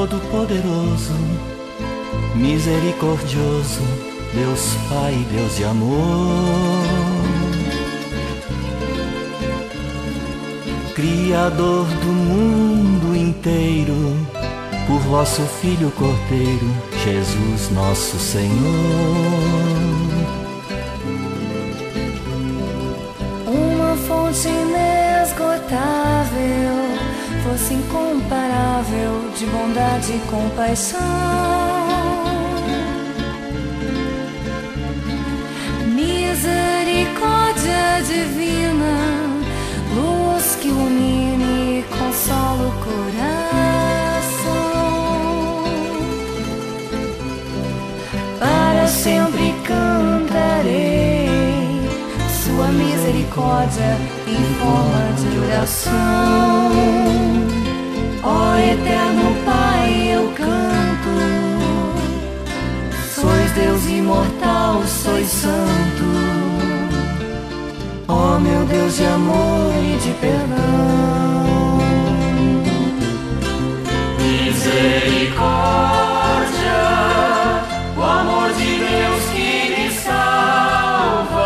Todo-Poderoso, misericordioso, Deus Pai, Deus de amor, Criador do mundo inteiro, por vosso Filho Cordeiro, Jesus nosso Senhor. Uma fonte inesgotável, fosse incomparável de bondade e compaixão, misericórdia divina, luz que ilumine e consola o coração. Para sempre cantarei sua misericórdia em forma de oração. Ó eterno Pai, eu canto, sois Deus imortal, sois santo. Ó meu Deus de amor e de perdão, misericórdia, o amor de Deus que me salva,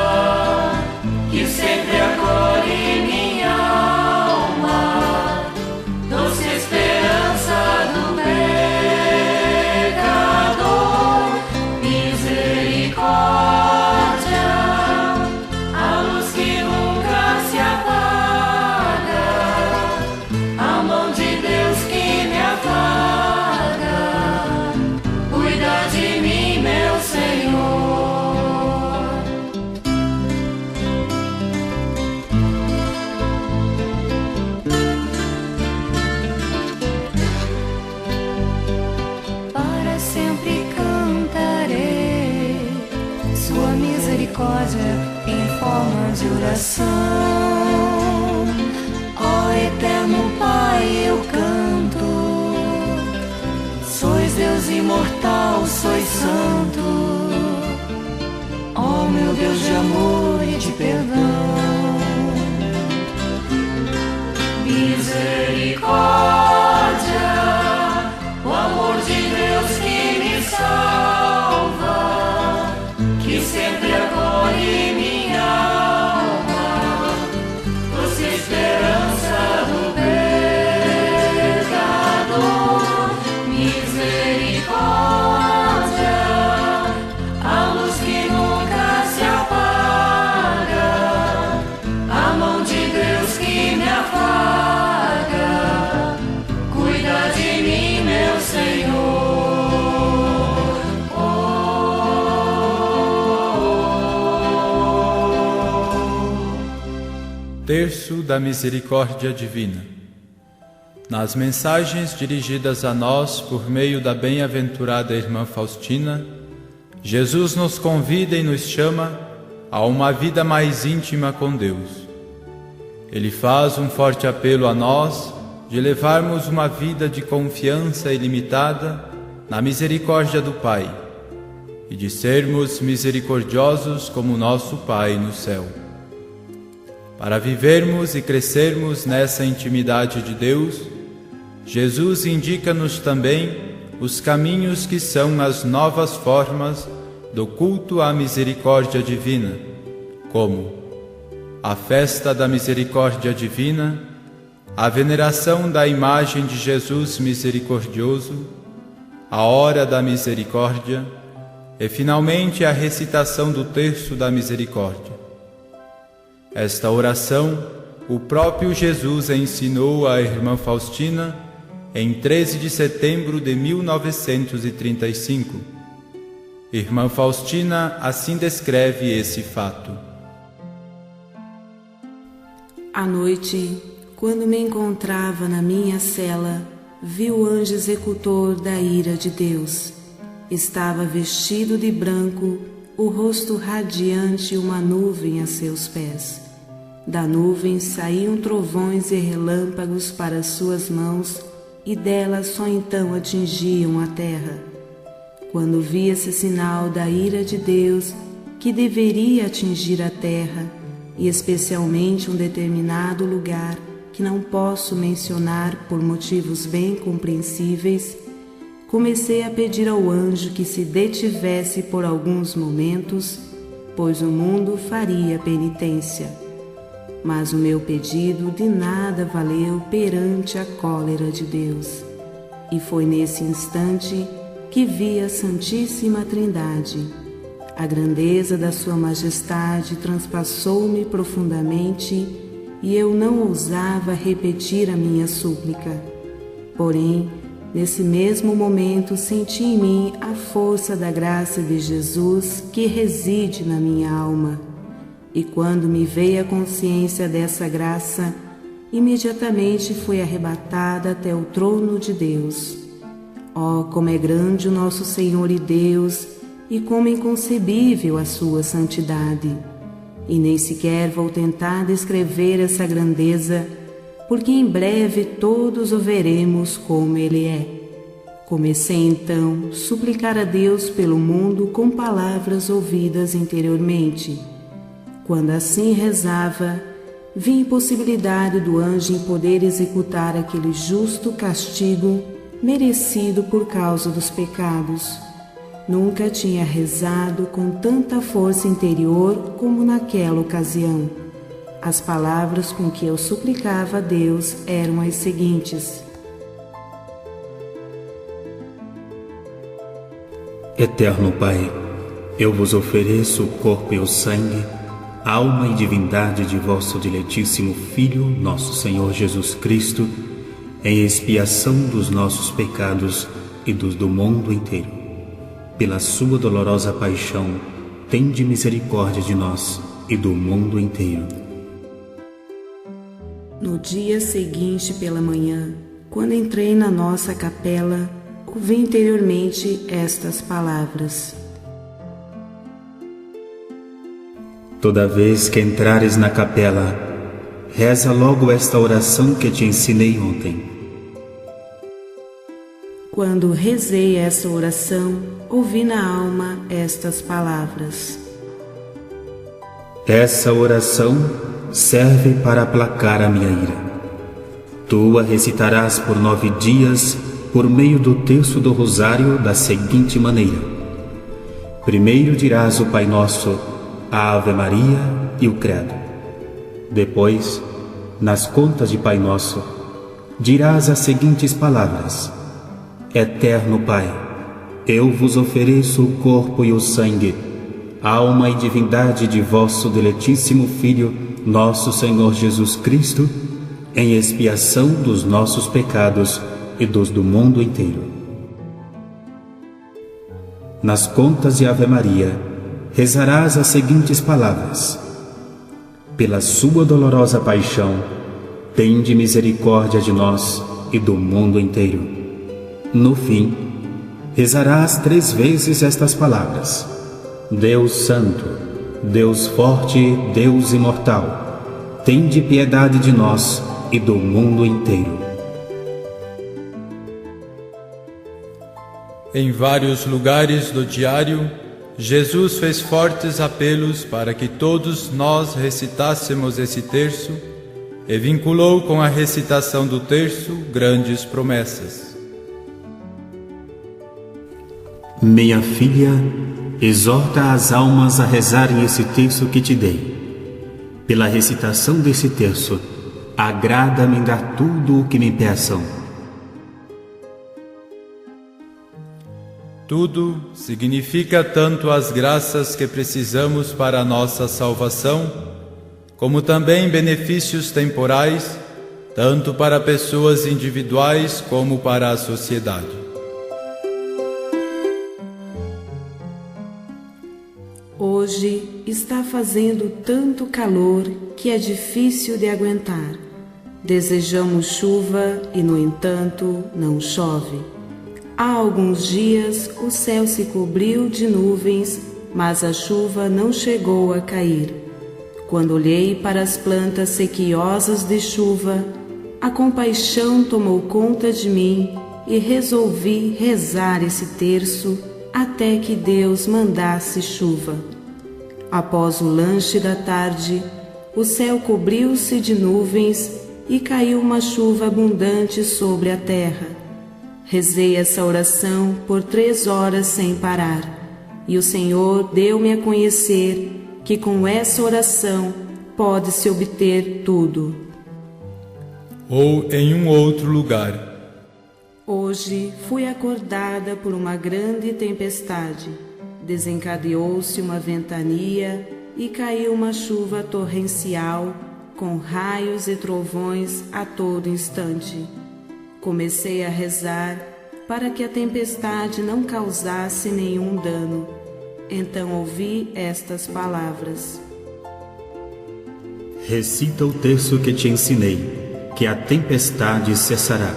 que sempre acolhe minha alma, doce esperança do pecador. Misericórdia, a luz que nunca se apaga, a mão de Deus que me afaga, cuida de mim, meu Senhor. Para sempre cantarei sua misericórdia em forma de oração. Ó eterno Pai, eu canto, sois Deus imortal, sois santo. Ó meu Deus de amor e de perdão, misericórdia, o amor de Deus que me salva, que sempre acolhe minha alma, doce esperança do pecador. Misericórdia, a luz que nunca se apaga, a mão de Deus que me afaga, cuida de mim, meu Senhor. Terço da Misericórdia Divina. Nas mensagens dirigidas a nós por meio da bem-aventurada irmã Faustina, Jesus nos convida e nos chama a uma vida mais íntima com Deus. Ele faz um forte apelo a nós de levarmos uma vida de confiança ilimitada na misericórdia do Pai e de sermos misericordiosos como nosso Pai no céu. Para vivermos e crescermos nessa intimidade de Deus, Jesus indica-nos também os caminhos que são as novas formas do culto à misericórdia divina, como a festa da misericórdia divina, a veneração da imagem de Jesus misericordioso, a hora da misericórdia e, finalmente, a recitação do terço da misericórdia. Esta oração o próprio Jesus ensinou à irmã Faustina em 13 de setembro de 1935. Irmã Faustina assim descreve esse fato. À noite, quando me encontrava na minha cela, vi o anjo executor da ira de Deus. Estava vestido de branco, o rosto radiante e uma nuvem a seus pés. Da nuvem saíam trovões e relâmpagos para suas mãos, e delas só então atingiam a terra. Quando vi esse sinal da ira de Deus, que deveria atingir a terra, e especialmente um determinado lugar que não posso mencionar por motivos bem compreensíveis, comecei a pedir ao anjo que se detivesse por alguns momentos, pois o mundo faria penitência. Mas o meu pedido de nada valeu perante a cólera de Deus. E foi nesse instante que vi a Santíssima Trindade. A grandeza da sua majestade transpassou-me profundamente e eu não ousava repetir a minha súplica. Porém, nesse mesmo momento senti em mim a força da graça de Jesus que reside na minha alma. E quando me veio a consciência dessa graça, imediatamente fui arrebatada até o trono de Deus. Oh, como é grande o nosso Senhor e Deus, e como inconcebível a sua santidade! E nem sequer vou tentar descrever essa grandeza, porque em breve todos o veremos como Ele é. Comecei então a suplicar a Deus pelo mundo com palavras ouvidas interiormente. Quando assim rezava, vi a impossibilidade do anjo em poder executar aquele justo castigo merecido por causa dos pecados. Nunca tinha rezado com tanta força interior como naquela ocasião. As palavras com que eu suplicava a Deus eram as seguintes: Eterno Pai, eu vos ofereço o corpo e o sangue, alma e divindade de vosso diletíssimo Filho, nosso Senhor Jesus Cristo, em expiação dos nossos pecados e dos do mundo inteiro. Pela sua dolorosa paixão, tende misericórdia de nós e do mundo inteiro. No dia seguinte pela manhã, quando entrei na nossa capela, ouvi interiormente estas palavras: Toda vez que entrares na capela, reza logo esta oração que te ensinei ontem. Quando rezei essa oração, ouvi na alma estas palavras: Essa oração serve para aplacar a minha ira. Tu a recitarás por 9 dias por meio do terço do rosário da seguinte maneira: primeiro dirás o Pai Nosso, a Ave Maria e o Credo. Depois, nas contas de Pai Nosso, dirás as seguintes palavras: Eterno Pai, eu vos ofereço o corpo e o sangue, alma e divindade de vosso diletíssimo Filho, nosso Senhor Jesus Cristo, em expiação dos nossos pecados e dos do mundo inteiro. Nas contas de Ave Maria, rezarás as seguintes palavras: pela sua dolorosa paixão, tende misericórdia de nós e do mundo inteiro. No fim, rezarás 3 vezes estas palavras: Deus Santo, Deus Forte, Deus Imortal, tende piedade de nós e do mundo inteiro. Em vários lugares do diário, Jesus fez fortes apelos para que todos nós recitássemos esse terço e vinculou com a recitação do terço grandes promessas. Minha filha, exorta as almas a rezarem esse terço que te dei. Pela recitação desse terço, agrada-me em dar tudo o que me peçam. Tudo significa tanto as graças que precisamos para a nossa salvação, como também benefícios temporais, tanto para pessoas individuais como para a sociedade. Hoje está fazendo tanto calor que é difícil de aguentar. Desejamos chuva e, no entanto, não chove. Há alguns dias o céu se cobriu de nuvens, mas a chuva não chegou a cair. Quando olhei para as plantas sequiosas de chuva, a compaixão tomou conta de mim e resolvi rezar esse terço até que Deus mandasse chuva. Após o lanche da tarde, o céu cobriu-se de nuvens e caiu uma chuva abundante sobre a terra. Rezei essa oração por 3 horas sem parar, e o Senhor deu-me a conhecer que com essa oração pode-se obter tudo. Ou em um outro lugar. Hoje fui acordada por uma grande tempestade. Desencadeou-se uma ventania e caiu uma chuva torrencial, com raios e trovões a todo instante. Comecei a rezar para que a tempestade não causasse nenhum dano. Então ouvi estas palavras: Recita o terço que te ensinei, que a tempestade cessará.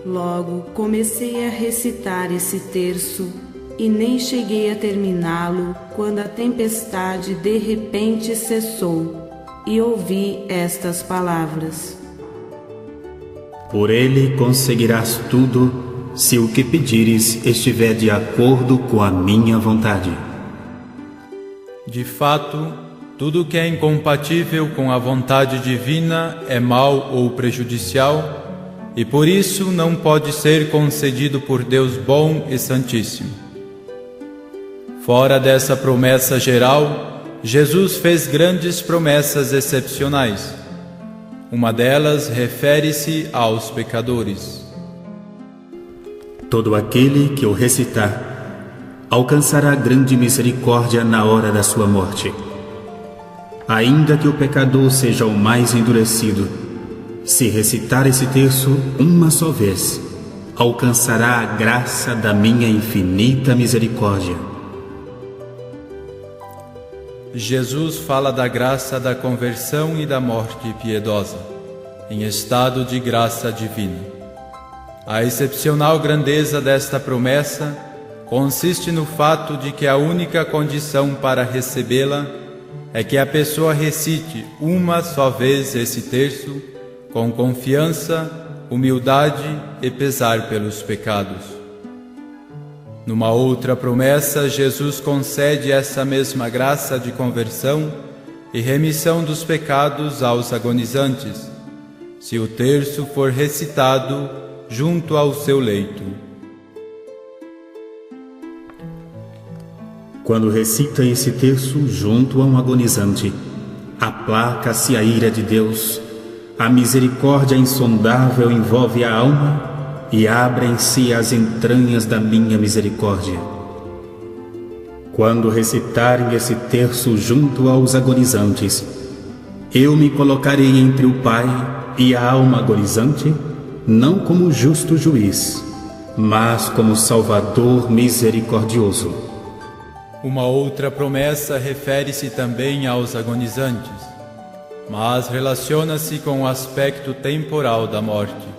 Logo comecei a recitar esse terço e nem cheguei a terminá-lo quando a tempestade de repente cessou e ouvi estas palavras: Por ele conseguirás tudo, se o que pedires estiver de acordo com a minha vontade. De fato, tudo que é incompatível com a vontade divina é mal ou prejudicial, e por isso não pode ser concedido por Deus bom e santíssimo. Fora dessa promessa geral, Jesus fez grandes promessas excepcionais. Uma delas refere-se aos pecadores. Todo aquele que o recitar alcançará grande misericórdia na hora da sua morte. Ainda que o pecador seja o mais endurecido, se recitar esse terço uma só vez, alcançará a graça da minha infinita misericórdia. Jesus fala da graça da conversão e da morte piedosa, em estado de graça divina. A excepcional grandeza desta promessa consiste no fato de que a única condição para recebê-la é que a pessoa recite uma só vez esse terço com confiança, humildade e pesar pelos pecados. Numa outra promessa, Jesus concede essa mesma graça de conversão e remissão dos pecados aos agonizantes, se o terço for recitado junto ao seu leito. Quando recita esse terço junto a um agonizante, aplaca-se a ira de Deus, a misericórdia insondável envolve a alma e abrem-se as entranhas da minha misericórdia. Quando recitarem esse terço junto aos agonizantes, eu me colocarei entre o Pai e a alma agonizante, não como justo juiz, mas como Salvador misericordioso. Uma outra promessa refere-se também aos agonizantes, mas relaciona-se com o aspecto temporal da morte.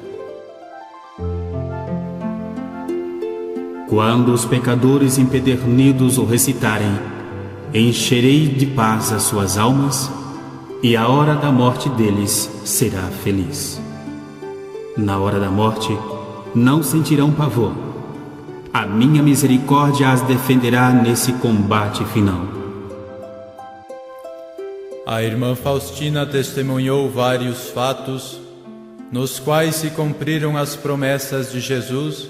Quando os pecadores empedernidos o recitarem, encherei de paz as suas almas, e a hora da morte deles será feliz. Na hora da morte, não sentirão pavor. A minha misericórdia as defenderá nesse combate final. A irmã Faustina testemunhou vários fatos nos quais se cumpriram as promessas de Jesus,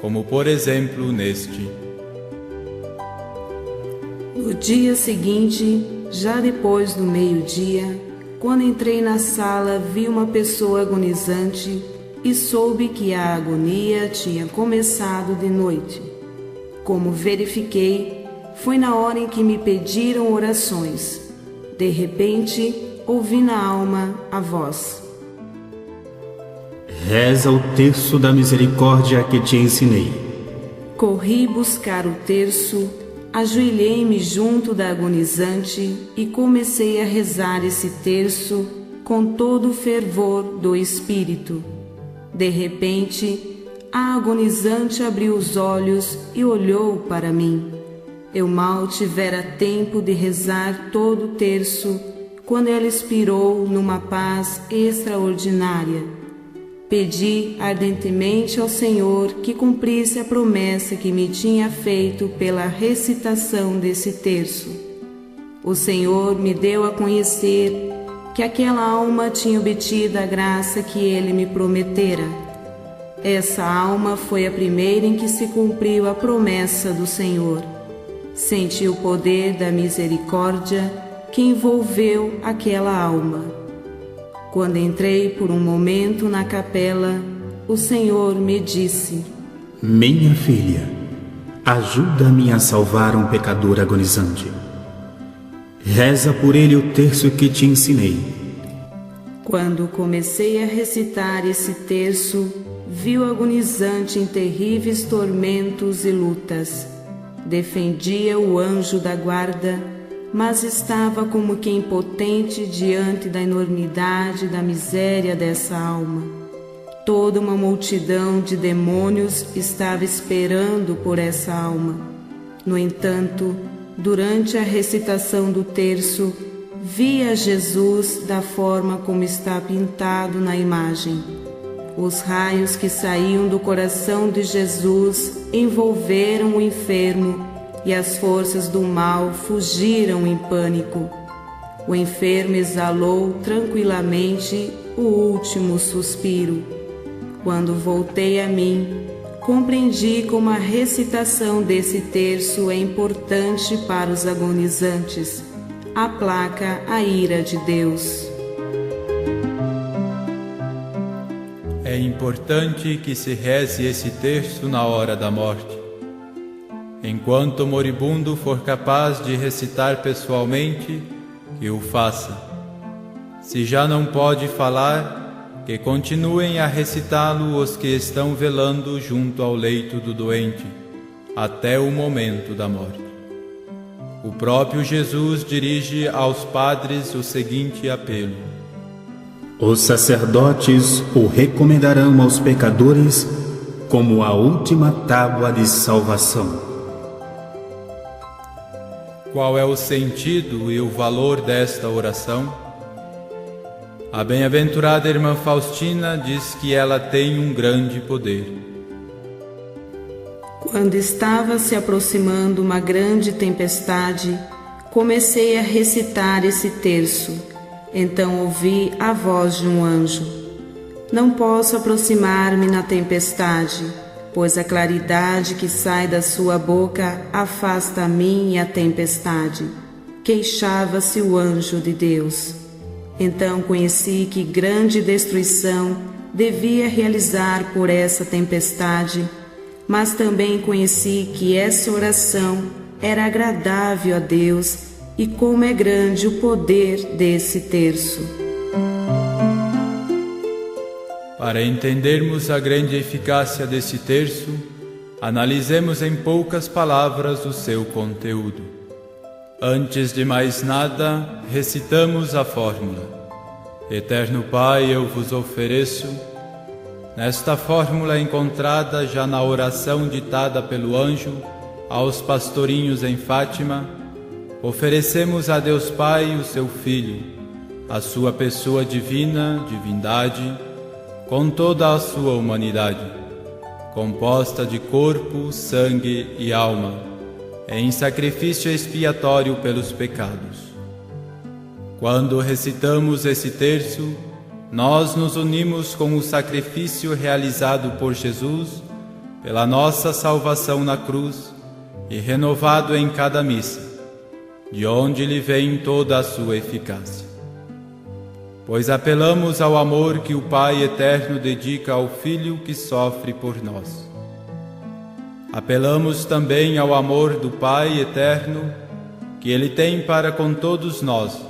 como por exemplo neste. No dia seguinte, já depois do meio-dia, quando entrei na sala, vi uma pessoa agonizante e soube que a agonia tinha começado de noite. Como verifiquei, foi na hora em que me pediram orações. De repente, ouvi na alma a voz: Reza o terço da misericórdia que te ensinei. Corri buscar o terço, ajoelhei-me junto da agonizante e comecei a rezar esse terço com todo o fervor do espírito. De repente, a agonizante abriu os olhos e olhou para mim. Eu mal tivera tempo de rezar todo o terço quando ela expirou numa paz extraordinária. Pedi ardentemente ao Senhor que cumprisse a promessa que me tinha feito pela recitação desse terço. O Senhor me deu a conhecer que aquela alma tinha obtido a graça que Ele me prometera. Essa alma foi a primeira em que se cumpriu a promessa do Senhor. Senti o poder da misericórdia que envolveu aquela alma. Quando entrei por um momento na capela, o Senhor me disse: Minha filha, ajuda-me a salvar um pecador agonizante. Reza por ele o terço que te ensinei. Quando comecei a recitar esse terço, vi o agonizante em terríveis tormentos e lutas. Defendia o anjo da guarda, mas estava como que impotente diante da enormidade da miséria dessa alma. Toda uma multidão de demônios estava esperando por essa alma. No entanto, durante a recitação do terço, via Jesus da forma como está pintado na imagem. Os raios que saíam do coração de Jesus envolveram o enfermo e as forças do mal fugiram em pânico. O enfermo exalou tranquilamente o último suspiro. Quando voltei a mim, compreendi como a recitação desse terço é importante para os agonizantes. Aplaca a ira de Deus. É importante que se reze esse terço na hora da morte. Enquanto o moribundo for capaz de recitar pessoalmente, que o faça. Se já não pode falar, que continuem a recitá-lo os que estão velando junto ao leito do doente, até o momento da morte. O próprio Jesus dirige aos padres o seguinte apelo: Os sacerdotes o recomendarão aos pecadores como a última tábua de salvação. Qual é o sentido e o valor desta oração? A bem-aventurada irmã Faustina diz que ela tem um grande poder. Quando estava se aproximando uma grande tempestade, comecei a recitar esse terço. Então ouvi a voz de um anjo: Não posso aproximar-me na tempestade, pois a claridade que sai da sua boca afasta a mim e a tempestade. Queixava-se o anjo de Deus. Então conheci que grande destruição devia realizar por essa tempestade, mas também conheci que essa oração era agradável a Deus e como é grande o poder desse terço. Para entendermos a grande eficácia desse terço, analisemos em poucas palavras o seu conteúdo. Antes de mais nada, recitamos a fórmula: Eterno Pai, eu vos ofereço. Nesta fórmula encontrada já na oração ditada pelo anjo aos pastorinhos em Fátima, oferecemos a Deus Pai o seu Filho, a sua pessoa divina, divindade, com toda a sua humanidade, composta de corpo, sangue e alma, em sacrifício expiatório pelos pecados. Quando recitamos esse terço, nós nos unimos com o sacrifício realizado por Jesus pela nossa salvação na cruz e renovado em cada missa, de onde lhe vem toda a sua eficácia. Pois apelamos ao amor que o Pai Eterno dedica ao Filho que sofre por nós. Apelamos também ao amor do Pai Eterno que Ele tem para com todos nós,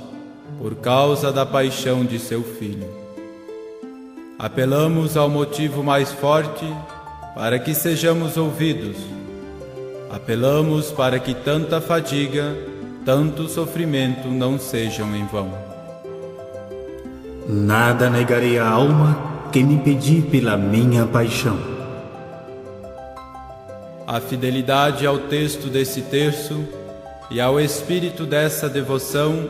por causa da paixão de seu Filho. Apelamos ao motivo mais forte para que sejamos ouvidos. Apelamos para que tanta fadiga, tanto sofrimento não sejam em vão. Nada negarei à alma que me pedir pela minha paixão. A fidelidade ao texto desse terço e ao espírito dessa devoção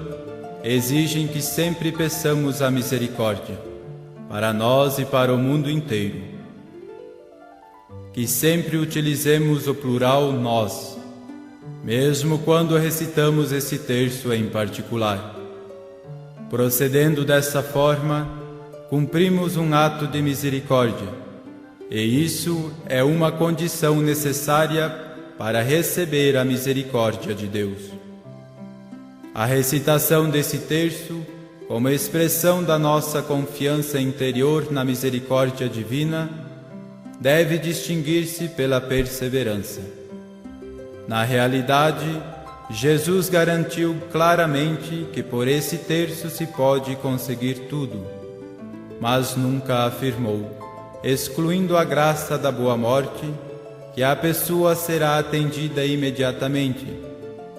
exigem que sempre peçamos a misericórdia, para nós e para o mundo inteiro. Que sempre utilizemos o plural nós, mesmo quando recitamos esse terço em particular. Procedendo dessa forma, cumprimos um ato de misericórdia, E isso é uma condição necessária para receber a misericórdia de Deus. A recitação desse terço, como expressão da nossa confiança interior na misericórdia divina, deve distinguir-se pela perseverança. Na realidade, Jesus garantiu claramente que por esse terço se pode conseguir tudo, mas nunca afirmou, excluindo a graça da boa morte, que a pessoa será atendida imediatamente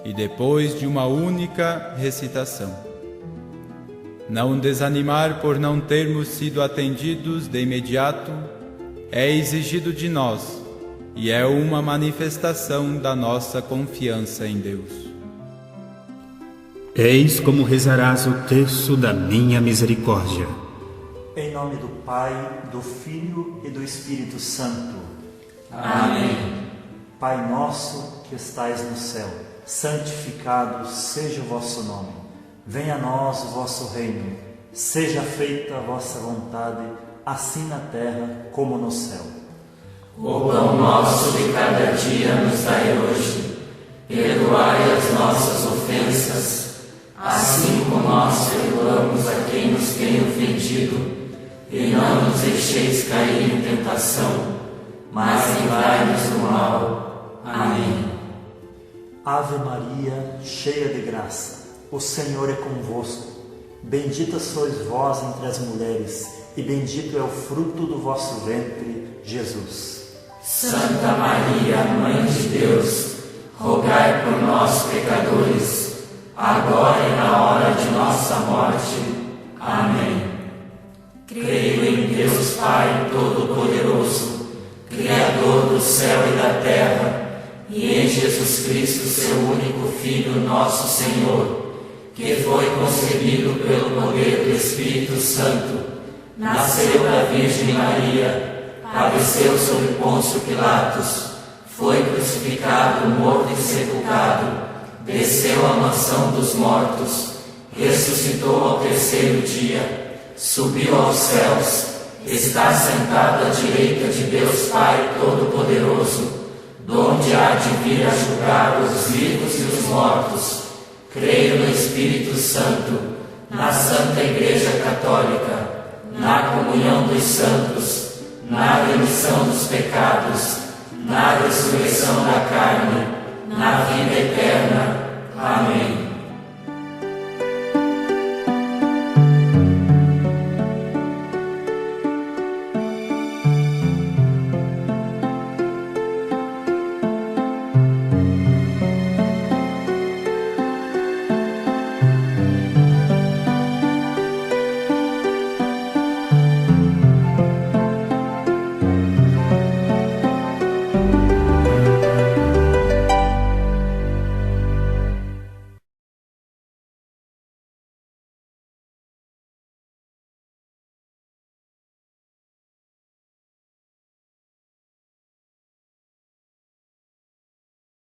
e depois de uma única recitação. Não desanimar por não termos sido atendidos de imediato é exigido de nós e é uma manifestação da nossa confiança em Deus. Eis como rezarás o terço da minha misericórdia. Em nome do Pai, do Filho e do Espírito Santo. Amém. Pai nosso que estais no céu, santificado seja o vosso nome. Venha a nós o vosso reino. Seja feita a vossa vontade, assim na terra como no céu. O pão nosso de cada dia nos dai hoje. Perdoai as nossas ofensas, assim como nós perdoamos a quem nos tem ofendido. E não nos deixeis cair em tentação, mas livrai-nos do mal. Amém. Ave Maria, cheia de graça, o Senhor é convosco. Bendita sois vós entre as mulheres, e bendito é o fruto do vosso ventre, Jesus. Santa Maria, Mãe de Deus, rogai por nós, pecadores, agora e na hora de nossa morte. Amém. Creio em Deus Pai Todo-Poderoso, Criador do céu e da terra, e em Jesus Cristo, seu único Filho, nosso Senhor, que foi concebido pelo poder do Espírito Santo, nasceu da Virgem Maria, padeceu sob Pôncio Pilatos, foi crucificado, morto e sepultado, desceu à mansão dos mortos, ressuscitou ao terceiro dia, subiu aos céus, está sentado à direita de Deus Pai Todo-Poderoso, donde há de vir a julgar os vivos e os mortos. Creio no Espírito Santo, na Santa Igreja Católica, na comunhão dos santos, na remissão dos pecados, na ressurreição da carne, na vida eterna. Amém.